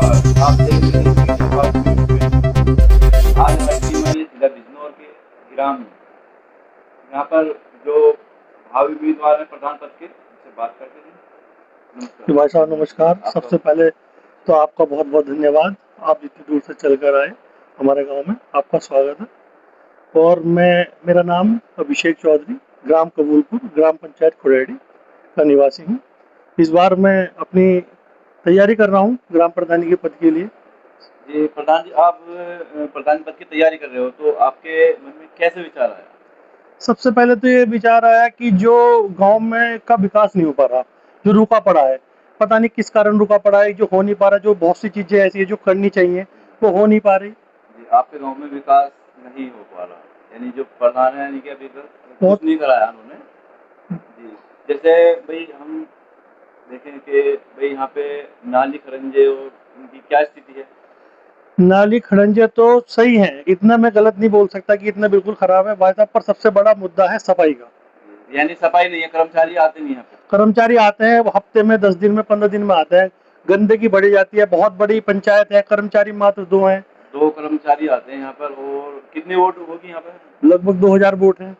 आप देख रहे हैं कि नेपाल की न्यूज़ में आज हमारी टीम आई है जिला बिजनौर के ग्राम में। यहाँ पर जो भावी उम्मीदवार हैं प्रधान पद के, उनसे बात करते हैं। जी नमस्कार। भाई साहब नमस्कार। आपका सबसे पहले तो आपका बहुत बहुत धन्यवाद। आप इतनी दूर से चलकर आए हमारे गांव में, आपका स्वागत है। और मेरा नाम अभिषेक चौधरी, ग्राम कबूलपुर, ग्राम पंचायत खुड़ैड़ी का निवासी हूँ। इस बार मैं अपनी तैयारी कर रहा हूँ ग्राम प्रधानी के पद के लिए। जी प्रधान जी, आप प्रधान पद की तैयारी कर रहे हो, तो आपके मन में कैसे विचार आया? सबसे पहले तो ये विचार आया कि जो गांव में का विकास नहीं हो पा रहा, जो रुका पड़ा है, पता नहीं किस कारण रुका पड़ा है, जो हो नहीं पा रहा, जो बहुत सी चीज़ें ऐसी है जो करनी चाहिए वो हो नहीं पा रही। जी, आपके गाँव में विकास नहीं हो पा रहा, यानी जो प्रधान है यानी कि अभी तक बहुत कुछ नहीं कराया उन्होंने। जी, जैसे भई हम देखें कि भई यहाँ पे नाली खरंजे और उनकी क्या स्थिति है? नाली खड़ंजे तो सही है, इतना मैं गलत नहीं बोल सकता कि इतना बिल्कुल खराब है भाई साहब, पर सबसे बड़ा मुद्दा है सफाई का। यानी सफाई नहीं है, कर्मचारी आते नहीं यहाँ पे। कर्मचारी आते हैं वो हफ्ते में 10 दिन में 15 दिन में आते हैं, गंदगी बढ़ी जाती है, बहुत बड़ी पंचायत है, कर्मचारी मात्र 2 हैं। 2 कर्मचारी आते हैं यहाँ पर, और कितनी वोट होगी यहाँ पे? लगभग 2000 वोट हैं।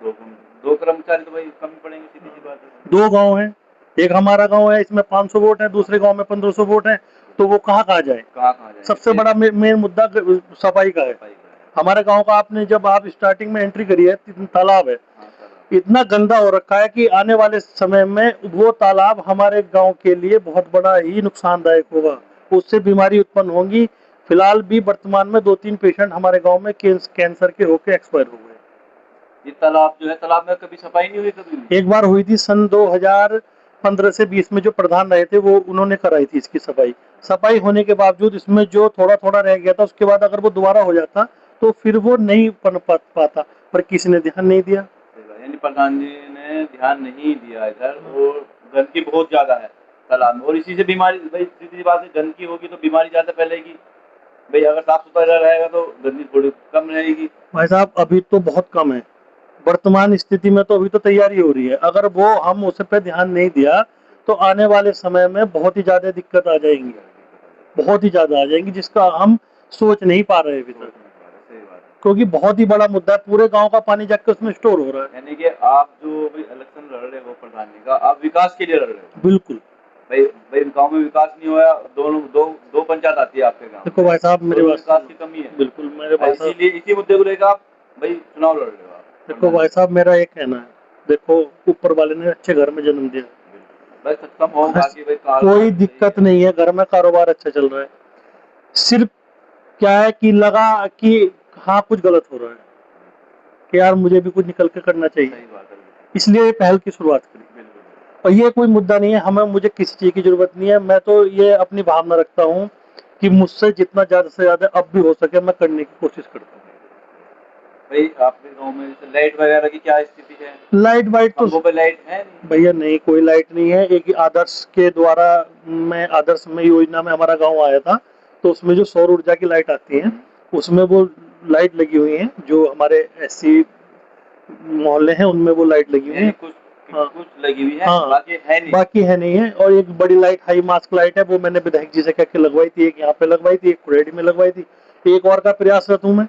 2 कर्मचारी तो भाई कम ही पड़ेंगे, सीधी-सी बात है। 2 गांव हैं, एक हमारा गांव है, इसमें 500 वोट है, दूसरे गांव में 1500 वोट है, तो वो कहाँ जाए। कहाँ-कहाँ जाएँगे? सबसे बड़ा मेन मुद्दा सफाई का है। सफाई का है। हमारे गांव का आपने जब आप स्टार्टिंग में एंट्री करी है, तालाब है, हाँ, तालाब। इतना गंदा हो रखा है कि आने वाले समय में वो तालाब हमारे गांव के लिए बहुत बड़ा ही नुकसानदायक होगा, उससे बीमारी उत्पन्न होंगी। फिलहाल भी वर्तमान में 2-3 पेशेंट हमारे गांव में कैंसर के होकर एक्सपायर हो गए। ये तालाब जो है, तालाब में कभी सफाई नहीं हुई कभी भी? एक बार हुई थी सन 2015 से 20 में, जो प्रधान रहे थे वो उन्होंने कराई थी इसकी सफाई। सफाई होने के बावजूद इसमें जो थोड़ा थोड़ा रह गया था, उसके बाद अगर वो दोबारा हो जाता तो फिर वो नहीं बन पाता, पर किसी ने ध्यान नहीं दिया। यानी प्रधान जी ने ध्यान नहीं दिया इधर, और गंदगी बहुत ज़्यादा है तालाब में, और इसी से बीमारी, भाई सीधी सी बात है, गंदगी होगी तो बीमारी ज़्यादा फैलेगी। भाई अगर साफ सुथरा रहेगा तो गंदगी थोड़ी कम रहेगी। भाई साहब अभी तो बहुत कम है, वर्तमान स्थिति में तो अभी तो तैयारी हो रही है, अगर वो हम उस पर ध्यान नहीं दिया तो आने वाले समय में बहुत ही ज्यादा दिक्कत आ जाएंगी, बहुत ही ज्यादा आ जाएंगी, जिसका हम सोच नहीं पा रहे अभी तक, सही बात है। क्योंकि बहुत ही बड़ा मुद्दा है, पूरे गांव का पानी जाके उसमें स्टोर हो रहा है। यानी कि आप जो भी इलेक्शन लड़ रहे हो प्रधान जी का, आप विकास के लिए लड़ रहे हो। बिल्कुल। भाई भाई गांव में विकास नहीं हुआ, दोनों दो पंचायत आती है आपके गांव देखो में, भाई साहब मेरे तो पास विकास की कमी है। बिल्कुल मेरे भाई साहब, इसीलिए इसी मुद्दे को लेकर आप भाई चुनाव लड़ रहे हो आप। देखो भाई साहब मेरा एक कहना है, देखो ऊपर वाले ने अच्छे घर में जन्म दिया, भाई सक्षम हो, बाकी भाई कोई दिक्कत नहीं है, घर में कारोबार अच्छा चल रहा है। सिर्फ क्या है कि लगा कि हाँ कुछ गलत हो रहा है, कि यार मुझे भी कुछ निकल के करना चाहिए, सही बात है। इसलिए ये पहल की शुरुआत करी। और ये कोई मुद्दा नहीं है, हमें मुझे किसी चीज़ की जरूरत नहीं है, मैं तो ये अपनी भावना रखता हूँ कि मुझसे जितना ज़्यादा से ज़्यादा अब भी हो सके मैं करने की कोशिश करता हूँ। भाई आपके गांव में जैसे लाइट वगैरह की क्या स्थिति है? लाइट वाइट तो खंभों पे लाइट है नहीं? भैया नहीं, कोई लाइट नहीं है। एक आदर्श के द्वारा मैं आदर्श में योजना में हमारा गांव आया था, तो उसमें जो सौर ऊर्जा की लाइट आती है उसमें वो लाइट लगी हुई है, जो हमारे एससी मोहल्ले हैं उनमें वो लाइट लगी हुई है। कुछ हाँ कुछ लगी हुई है, हाँ, बाकी है नहीं। बाकी है नहीं है। और एक बड़ी लाइट हाई मास्क लाइट है, वो मैंने विधायक जी से कह के लगवाई थी, एक यहाँ पे लगवाई थी, एक खुड़ेड़ी में लगवाई थी, एक और का प्रयासरत हूँ मैं।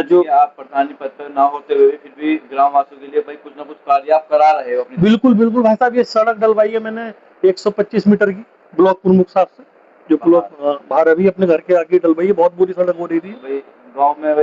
जो आप प्रधानी पद पर ना होते हुए फिर भी ग्राम वासियों के लिए भाई कुछ ना कुछ कार्य आप करा रहे हो अपनी। बिल्कुल बिल्कुल भाई साहब, ये सड़क डलवाई है मैंने 125 मीटर की, ब्लॉक प्रमुख साहब से, जो ब्लॉक बाहर अभी अपने घर के आगे डलवाई है, बहुत बुरी सड़क हो रही थी। भाई गाँव में